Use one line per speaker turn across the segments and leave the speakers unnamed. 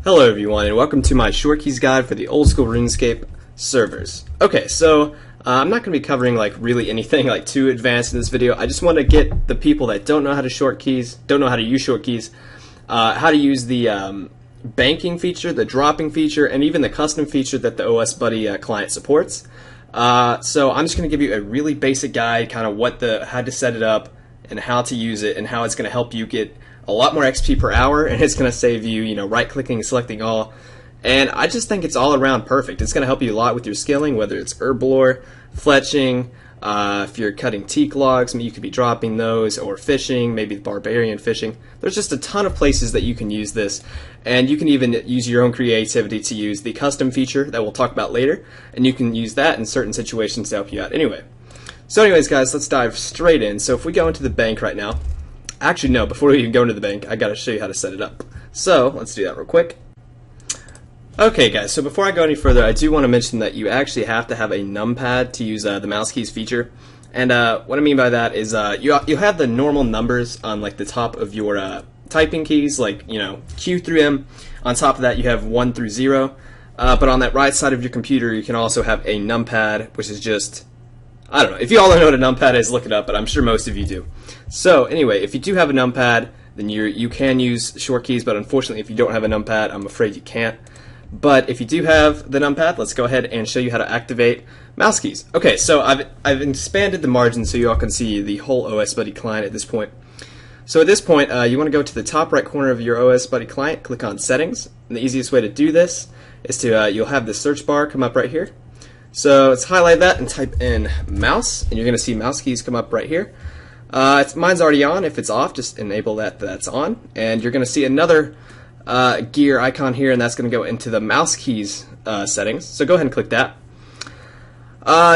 Hello everyone, and welcome to my short keys guide for the old school RuneScape servers. Okay, so I'm not going to be covering really anything too advanced in this video. I just want to get the people that don't know how to use short keys, how to use the banking feature, the dropping feature, and even the custom feature that the OS Buddy client supports. So I'm just going to give you a really basic guide, kind of how to set it up and how to use it and how it's going to help you get a lot more XP per hour, and it's going to save you, right-clicking and selecting all. And I just think it's all around perfect. It's going to help you a lot with your skilling, whether it's herb lore, fletching, if you're cutting teak logs, you could be dropping those, or fishing, maybe barbarian fishing. There's just a ton of places that you can use this, and you can even use your own creativity to use the custom feature that we'll talk about later, and you can use that in certain situations to help you out anyway. So anyways, guys, let's dive straight in. So if we go into the bank right now, actually, no, before we even go into the bank, I gotta show you how to set it up. So, let's do that real quick. Okay, guys, so before I go any further, I do want to mention that you actually have to have a numpad to use the mouse keys feature. And what I mean by that is you have the normal numbers on the top of your typing keys, Q through M. On top of that, you have 1 through 0. But on that right side of your computer, you can also have a numpad, which is just, I don't know. If you all don't know what a numpad is, look it up, but I'm sure most of you do. So anyway, if you do have a numpad, then you can use short keys, but unfortunately if you don't have a numpad, I'm afraid you can't. But if you do have the numpad, let's go ahead and show you how to activate mouse keys. Okay, so I've expanded the margin so you all can see the whole OS Buddy client at this point. So at this point, you want to go to the top right corner of your OS Buddy client, click on Settings, and the easiest way to do this is to, you'll have the search bar come up right here. So let's highlight that and type in mouse, and you're going to see mouse keys come up right here. Mine's already on. If it's off, just enable that's on, and you're going to see another gear icon here, and that's going to go into the mouse keys settings. So go ahead and click that.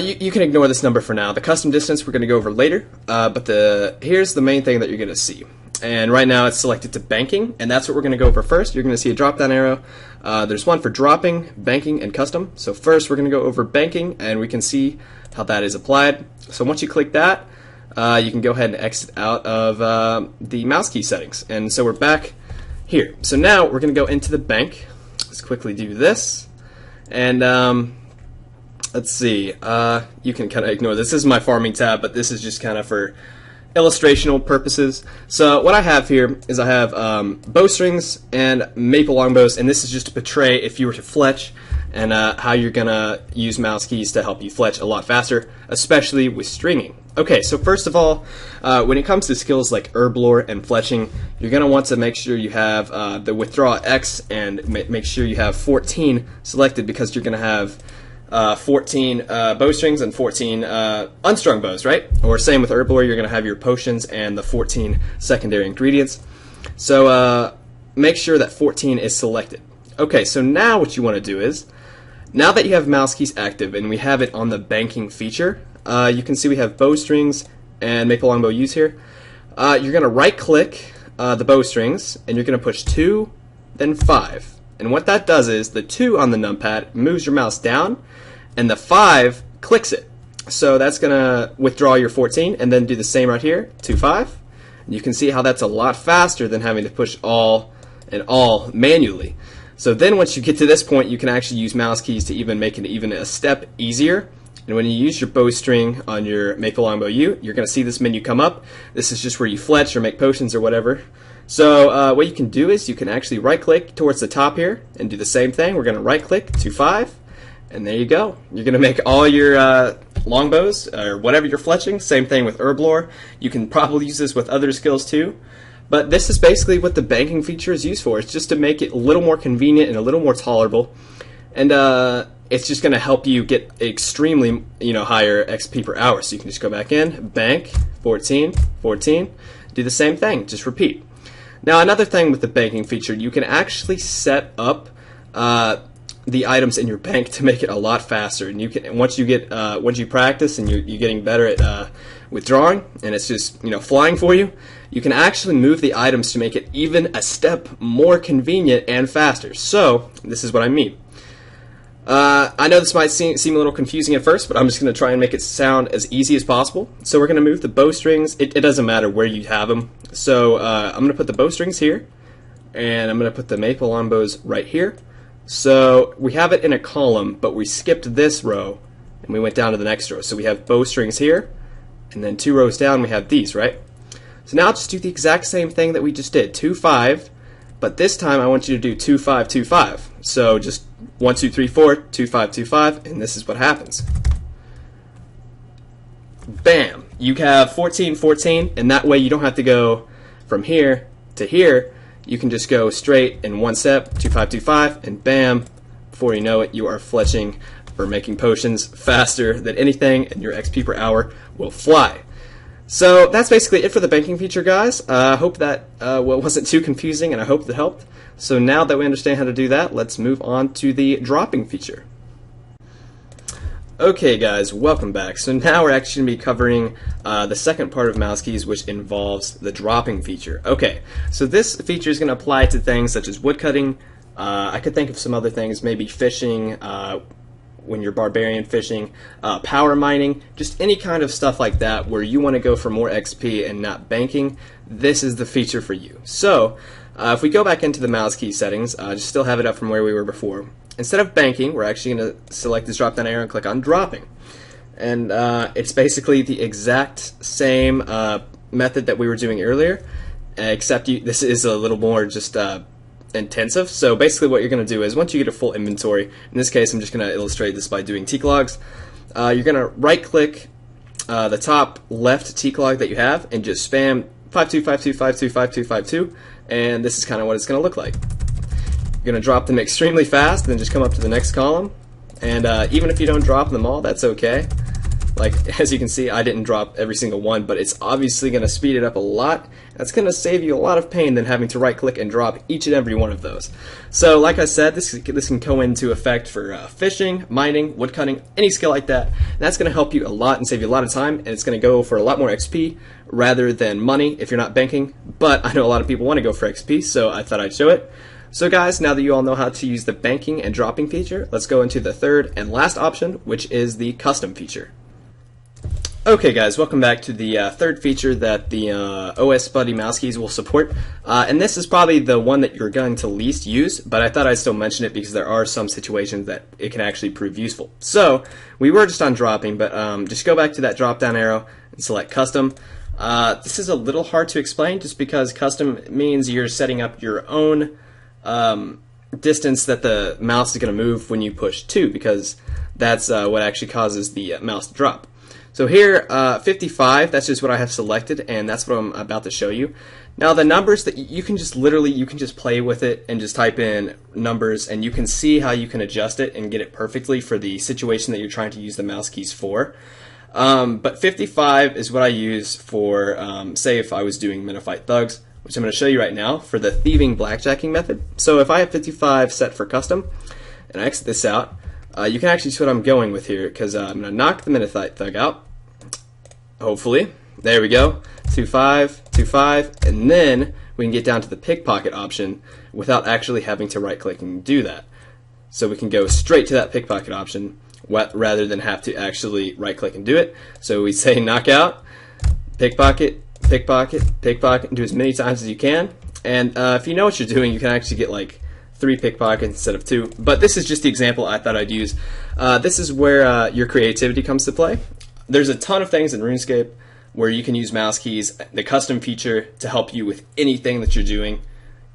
You can ignore this number for now. The custom distance we're going to go over later, but here's the main thing that you're going to see. And right now it's selected to banking, and that's what we're going to go over first. You're going to see a drop-down arrow. There's one for dropping, banking, and custom. So first we're going to go over banking, and we can see how that is applied. So once you click that, you can go ahead and exit out of the mouse key settings. And so we're back here. So now we're going to go into the bank. Let's quickly do this. And let's see. You can kind of ignore this. This is my farming tab, but this is just kind of for illustrational purposes. So what I have here is I have bowstrings and maple longbows, and this is just to portray if you were to fletch and how you're gonna use mouse keys to help you fletch a lot faster, especially with stringing. Okay, so first of all, when it comes to skills like herb lore and fletching, you're gonna want to make sure you have the withdraw X and make sure you have 14 selected, because you're gonna have 14 bowstrings and 14 unstrung bows, right? Or same with herb lore, you're going to have your potions and the 14 secondary ingredients. So make sure that 14 is selected. Okay, so now what you want to do is, now that you have mouse keys active and we have it on the banking feature, you can see we have bowstrings and maple longbow use here. You're going to right click the bowstrings, and you're going to push 2, then 5. And what that does is the 2 on the numpad moves your mouse down, and the 5 clicks it. So that's going to withdraw your 14, and then do the same right here, 2, 5. And you can see how that's a lot faster than having to push all and all manually. So then once you get to this point, you can actually use mouse keys to even make it even a step easier. And when you use your bowstring on your maple longbow U, you're going to see this menu come up. This is just where you fletch or make potions or whatever. So what you can do is you can actually right-click towards the top here and do the same thing. We're going to right-click to 5, and there you go. You're going to make all your longbows or whatever you're fletching. Same thing with herb lore. You can probably use this with other skills too. But this is basically what the banking feature is used for. It's just to make it a little more convenient and a little more tolerable. And it's just going to help you get extremely higher XP per hour. So you can just go back in, bank, 14, 14, do the same thing, just repeat. Now another thing with the banking feature, you can actually set up the items in your bank to make it a lot faster. And you can once you practice and you're getting better at withdrawing, and it's just flying for you, you can actually move the items to make it even a step more convenient and faster. So this is what I mean. I know this might seem a little confusing at first, but I'm just going to try and make it sound as easy as possible. So we're going to move the bowstrings. It doesn't matter where you have them. So I'm going to put the bowstrings here. and I'm going to put the maple longbows right here. So we have it in a column, but we skipped this row and we went down to the next row. So we have bowstrings here, and then 2 rows down we have these, right? So now just do the exact same thing that we just did, 2 5, but this time I want you to do 2 5 2 5. So just 1 2 3 4 2 5 2 5, and this is what happens. Bam! You have 14 14, and that way you don't have to go from here to here. You can just go straight in one step, 2 5 2 5, and bam! Before you know it, you are fletching or making potions faster than anything, and your XP per hour will fly. So that's basically it for the banking feature, guys. I hope that wasn't too confusing, and I hope that helped. So now that we understand how to do that, let's move on to the dropping feature. Okay guys, welcome back. So now we're actually going to be covering the second part of Mousekeys, which involves the dropping feature. Okay, so this feature is going to apply to things such as woodcutting. I could think of some other things, maybe fishing, when you're barbarian fishing, power mining, just any kind of stuff like that where you want to go for more XP and not banking. This is the feature for you. So if we go back into the Mousekeys settings, just still have it up from where we were before. Instead of banking, we're actually going to select this drop down arrow and click on dropping. And it's basically the exact same method that we were doing earlier, except this is a little more just intensive. So basically what you're going to do is once you get a full inventory, in this case I'm just going to illustrate this by doing teak logs, you're going to right click the top left teak log that you have and just spam 5252525252, and this is kind of what it's going to look like. You're going to drop them extremely fast, and then just come up to the next column. And even if you don't drop them all, that's okay. Like, as you can see, I didn't drop every single one, but it's obviously going to speed it up a lot. That's going to save you a lot of pain than having to right-click and drop each and every one of those. So, like I said, this can go into effect for fishing, mining, woodcutting, any skill like that. And that's going to help you a lot and save you a lot of time, and it's going to go for a lot more XP rather than money if you're not banking. But I know a lot of people want to go for XP, so I thought I'd show it. So guys, now that you all know how to use the banking and dropping feature, let's go into the third and last option, which is the custom feature. Okay guys, welcome back to the third feature that the OSRS Mousekeys will support. And this is probably the one that you're going to least use, but I thought I'd still mention it because there are some situations that it can actually prove useful. So, we were just on dropping, but just go back to that drop down arrow and select custom. This is a little hard to explain just because custom means you're setting up your own distance that the mouse is going to move when you push 2, because that's what actually causes the mouse to drop. So here, 55, that's just what I have selected, and that's what I'm about to show you. Now the numbers that you can just play with it and just type in numbers, and you can see how you can adjust it and get it perfectly for the situation that you're trying to use the mouse keys for. But 55 is what I use for, say if I was doing Men Who Fight Thugs, which I'm going to show you right now for the thieving blackjacking method. So if I have 55 set for custom, and I exit this out, you can actually see what I'm going with here, because I'm going to knock the Men Who Fight Thug out, hopefully. There we go, 2 5, 2 5, and then we can get down to the pickpocket option without actually having to right click and do that. So we can go straight to that pickpocket option rather than have to actually right click and do it. So we say knockout, pickpocket, pickpocket, pickpocket, and do as many times as you can. And if you know what you're doing, you can actually get like 3 pickpockets instead of 2. But this is just the example I thought I'd use. This is where your creativity comes to play. There's a ton of things in RuneScape where you can use mouse keys, the custom feature, to help you with anything that you're doing.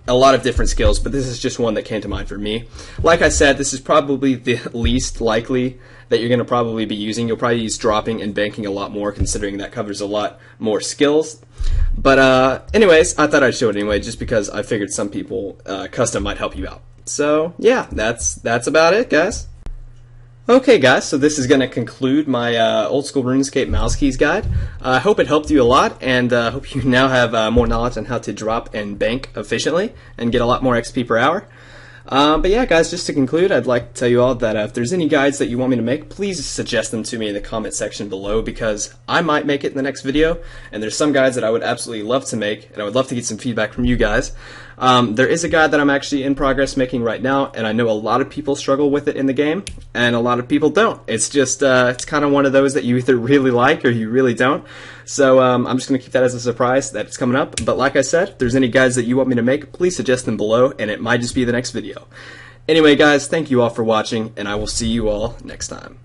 A lot of different skills, but this is just one that came to mind for me. Like I said, this is probably the least likely that you're going to probably be using. You'll probably use dropping and banking a lot more, considering that covers a lot more skills. But anyways, I thought I'd show it anyway, just because I figured some people custom might help you out. So yeah, that's about it, guys. Okay guys, so this is going to conclude my old school RuneScape mouse keys guide. I hope it helped you a lot, and hope you now have more knowledge on how to drop and bank efficiently and get a lot more XP per hour. But yeah guys, just to conclude, I'd like to tell you all that if there's any guides that you want me to make, please suggest them to me in the comment section below, because I might make it in the next video, and there's some guides that I would absolutely love to make, and I would love to get some feedback from you guys. There is a guide that I'm actually in progress making right now, and I know a lot of people struggle with it in the game, and a lot of people don't. It's just, it's kind of one of those that you either really like or you really don't. So I'm just going to keep that as a surprise that it's coming up. But like I said, if there's any guides that you want me to make, please suggest them below, and it might just be the next video. Anyway, guys, thank you all for watching, and I will see you all next time.